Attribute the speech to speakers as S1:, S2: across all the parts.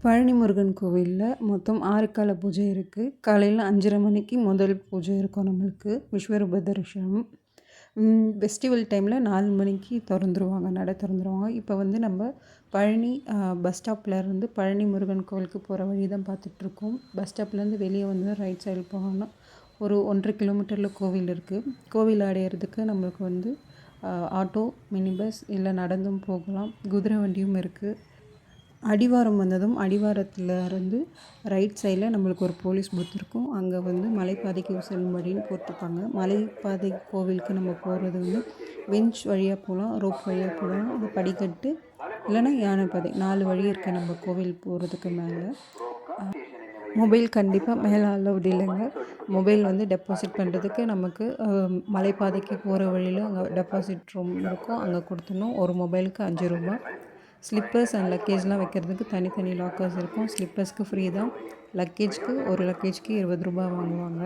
S1: பழனி முருகன் கோவிலில் மொத்தம் 6 கால பூஜை இருக்குது. காலையில் 5:30 மணிக்கு முதல் பூஜை இருக்கும் நம்மளுக்கு. விஸ்வரூப தரிசனம். ஃபெஸ்டிவல் டைமில் 4 மணிக்கு திறந்துருவாங்க, நடை திறந்துருவாங்க. இப்போ வந்து நம்ம பழனி பஸ் ஸ்டாப்லேருந்து பழனி முருகன் கோவிலுக்கு போகிற வழி தான் பார்த்துட்ருக்கோம். பஸ் ஸ்டாப்லேருந்து வெளியே வந்து ரைட் சைடு போனோம்னா ஒரு 1.5 கிலோமீட்டரில் கோவில் இருக்குது. கோவில் அடையிறதுக்கு நம்மளுக்கு வந்து ஆட்டோ, மினி பஸ் இல்லை நடந்தும் போகலாம். குதிரை வண்டியும் இருக்குது. அடிவாரம் வந்ததும் அடிவாரத்தில் இருந்து ரைட் சைடில் நம்மளுக்கு ஒரு போலீஸ் பூத் இருக்கும். அங்கே வந்து மலைப்பாதைக்கு செல்லும்படின்னு போட்டிருப்பாங்க. மலைப்பாதை கோவிலுக்கு நம்ம போகிறது வந்து விஞ்ச் வழியாக போகலாம், ரோப் வழியாக போகலாம், அந்த படிக்கட்டு இல்லைன்னா யானைப்பாதை 4 வழி இருக்குது நம்ம கோவில் போகிறதுக்கு மேலே. மொபைல் கண்டிப்பாக மேலே அலௌடு இல்லைங்க. மொபைல் வந்து டெபாசிட் பண்ணுறதுக்கு நமக்கு மலைப்பாதைக்கு போகிற வழியில் அங்கே டெபாசிட் ரூம் இருக்கும், அங்கே கொடுத்துடணும். ஒரு மொபைலுக்கு 5 ரூபா. ஸ்லிப்பர்ஸ் அண்ட் லக்கேஜ்லாம் வைக்கிறதுக்கு தனித்தனி லாக்கர்ஸ் இருக்கும். ஸ்லிப்பர்ஸ்க்கு ஃப்ரீ தான். லக்கேஜ்க்கு ஒரு லக்கேஜ்க்கு 20 ரூபா வாங்குவாங்க.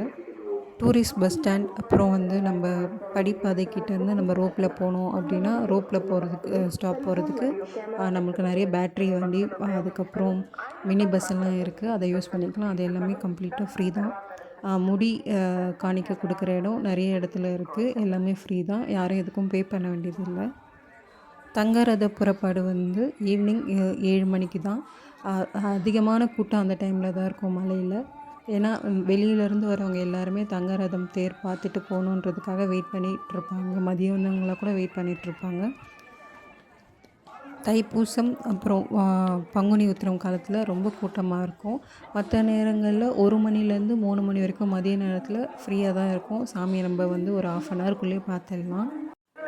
S1: டூரிஸ்ட் பஸ் ஸ்டாண்ட், அப்புறம் வந்து நம்ம படிப்பாதைக்கிட்டேருந்து நம்ம ரோப்பில் போனோம் அப்படின்னா ரோப்பில் போகிறதுக்கு ஸ்டாப் போகிறதுக்கு நம்மளுக்கு நிறைய பேட்ரி வண்டி, அதுக்கப்புறம் மினி பஸ் எல்லாம் இருக்குது. அதை யூஸ் பண்ணிக்கலாம். அது எல்லாமே கம்ப்ளீட்டாக ஃப்ரீ தான். முடி காணிக்க கொடுக்குற இடம் நிறைய இடத்துல இருக்குது. எல்லாமே ஃப்ரீ தான். யாரும் எதுக்கும் பே பண்ண வேண்டியதில்லை. தங்கரத புறப்பாடு வந்து ஈவினிங் 7 மணிக்கு தான். அதிகமான கூட்டம் அந்த டைமில் தான் இருக்கும் மலையில். ஏன்னா வெளியிலேருந்து வரவங்க எல்லாருமே தங்கரதம் தேர் பார்த்துட்டு போகணுன்றதுக்காக வெயிட் பண்ணிகிட்ருப்பாங்க. மதியானங்களாக கூட வெயிட் பண்ணிகிட்ருப்பாங்க. தைப்பூசம் அப்புறம் பங்குனி உத்திரம் காலத்தில் ரொம்ப கூட்டமாக இருக்கும். மற்ற நேரங்களில் 1 மணிலேருந்து 3 மணி வரைக்கும் மதிய நேரத்தில் ஃப்ரீயாக தான் இருக்கும். சாமியை நம்ம வந்து ஒரு 1/2 அன் ஹவருக்குள்ளேயே பார்த்துடலாம்.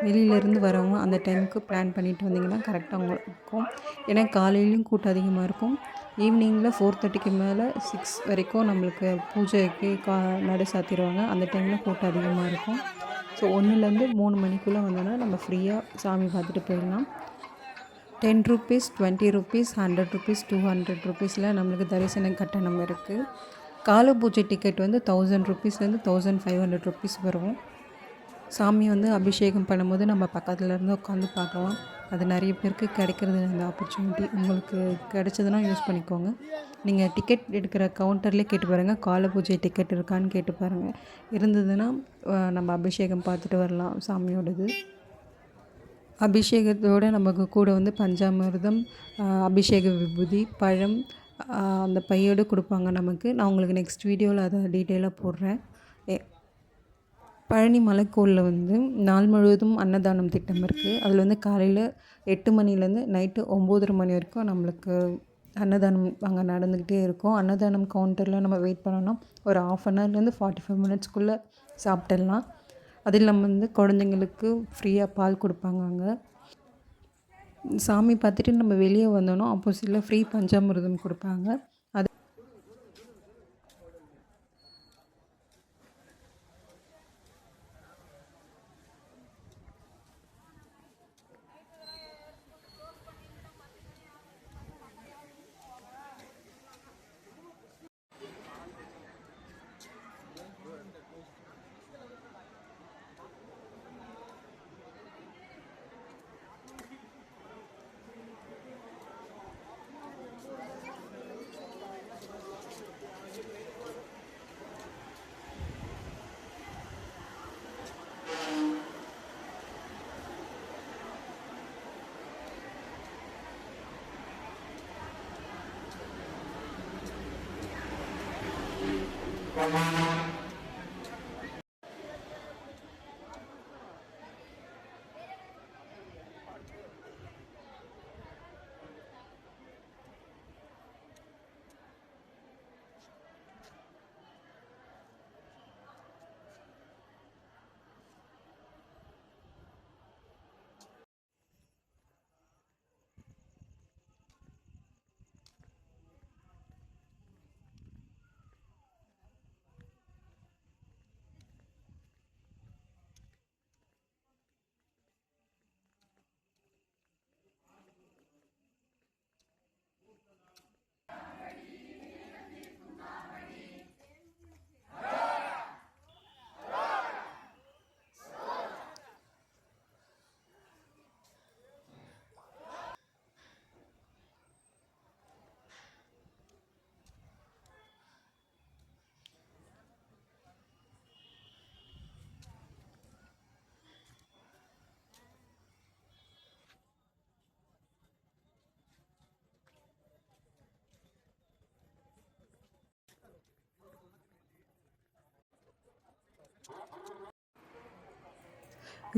S1: வெளியிலேருந்து வரவங்க அந்த டைமுக்கு பிளான் பண்ணிட்டு வந்திங்கன்னா கரெக்டாக இருக்கும். ஏன்னா காலையிலையும் கூட்டம் அதிகமாக இருக்கும். ஈவினிங்கில் 4:30க்கு மேலே 6 வரைக்கும் நம்மளுக்கு பூஜைக்கு நடை சாத்திடுவாங்க. அந்த டைமில் கூட்டம் அதிகமாக இருக்கும். ஸோ 1லேருந்து 3 மணிக்குள்ளே வந்தோன்னா நம்ம ஃப்ரீயாக சாமி பார்த்துட்டு போயிடலாம். 10 ருபீஸ், 20 ருபீஸ், 100 ருபீஸ், 200 ருபீஸில் நம்மளுக்கு தரிசன கட்டணம் இருக்குது. கால பூஜை டிக்கெட் வந்து 1000 ருபீஸ்லேருந்து 1500 ருபீஸ் வரும். சாமி வந்து அபிஷேகம் பண்ணும்போது நம்ம பக்கத்தில் இருந்து உட்காந்து பார்க்கலாம். அது நிறைய பேருக்கு கிடைக்கிறது அந்த ஆப்பர்ச்சுனிட்டி. உங்களுக்கு கிடைச்சதுன்னா யூஸ் பண்ணிக்கோங்க. நீங்கள் டிக்கெட் எடுக்கிற கவுண்டர்லேயே கேட்டு பாருங்கள், கால பூஜை டிக்கெட் இருக்கான்னு கேட்டு பாருங்கள். இருந்ததுன்னா நம்ம அபிஷேகம் பார்த்துட்டு வரலாம் சாமியோடது. அபிஷேகத்தோடு நமக்கு கூட வந்து பஞ்சாமிர்தம், அபிஷேக விபூதி, பழம் அந்த பையோடு கொடுப்பாங்க நமக்கு. நான் உங்களுக்கு நெக்ஸ்ட் வீடியோவில் அதை டீட்டெயிலாக போடுறேன். பழனி மலைக்கோவிலில் வந்து நாள் முழுவதும் அன்னதானம் திட்டம் இருக்குது. அதில் வந்து காலையில் 8 மணிலேருந்து நைட்டு 9:30 மணி வரைக்கும் நம்மளுக்கு அன்னதானம் அங்கே நடந்துக்கிட்டே இருக்கும். அன்னதானம் கவுண்டரில் நம்ம வெயிட் பண்ணோன்னா ஒரு 1/2 அன் ஹவர்லேருந்து 45 மினிட்ஸ்க்குள்ளே சாப்பிட்டுடலாம். அது இல்லாமல் வந்து குழந்தைங்களுக்கு ஃப்ரீயாக பால் கொடுப்பாங்க அங்கே. சாமி பார்த்துட்டு நம்ம வெளியே வந்தோன்னா ஆப்போசிட்டில் ஃப்ரீ பஞ்சாமிர்தம் கொடுப்பாங்க. அது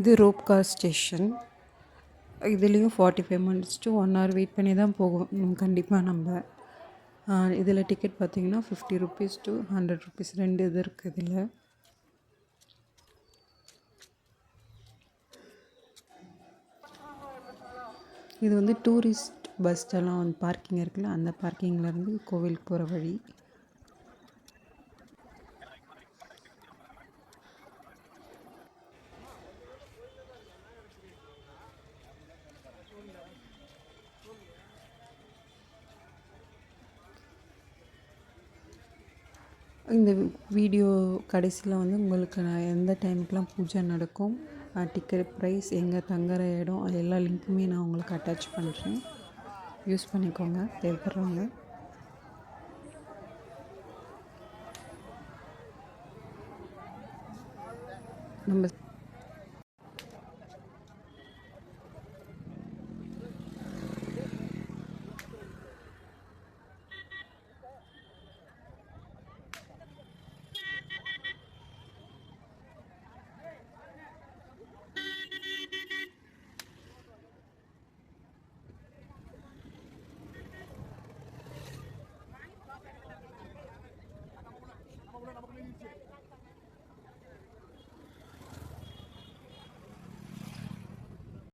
S1: இது ரோப் கார் ஸ்டேஷன். இதுலேயும் 45 மினிட்ஸ் டு 1 hour வெயிட் பண்ணி தான் போகும் கண்டிப்பாக நம்ம. இதில் டிக்கெட் பார்த்திங்கன்னா 50 rupees to 100 rupees 2 இது இருக்குது இதில். இது வந்து டூரிஸ்ட் பஸ்ஸெல்லாம் வந்து பார்க்கிங் இருக்குல்ல, அந்த பார்க்கிங்லேருந்து கோவிலுக்கு போகிற வழி. இந்த வீடியோ கடைசியில் வந்து உங்களுக்கு நான் எந்த டைமுக்கெலாம் பூஜை நடக்கும், டிக்கெட் ப்ரைஸ், எங்கே தங்குற இடம், அது எல்லா லிங்க்குமே நான் உங்களுக்கு அட்டாச் பண்ணுறேன். யூஸ் பண்ணிக்கோங்க தேவைப்படுறவங்க. நம்ம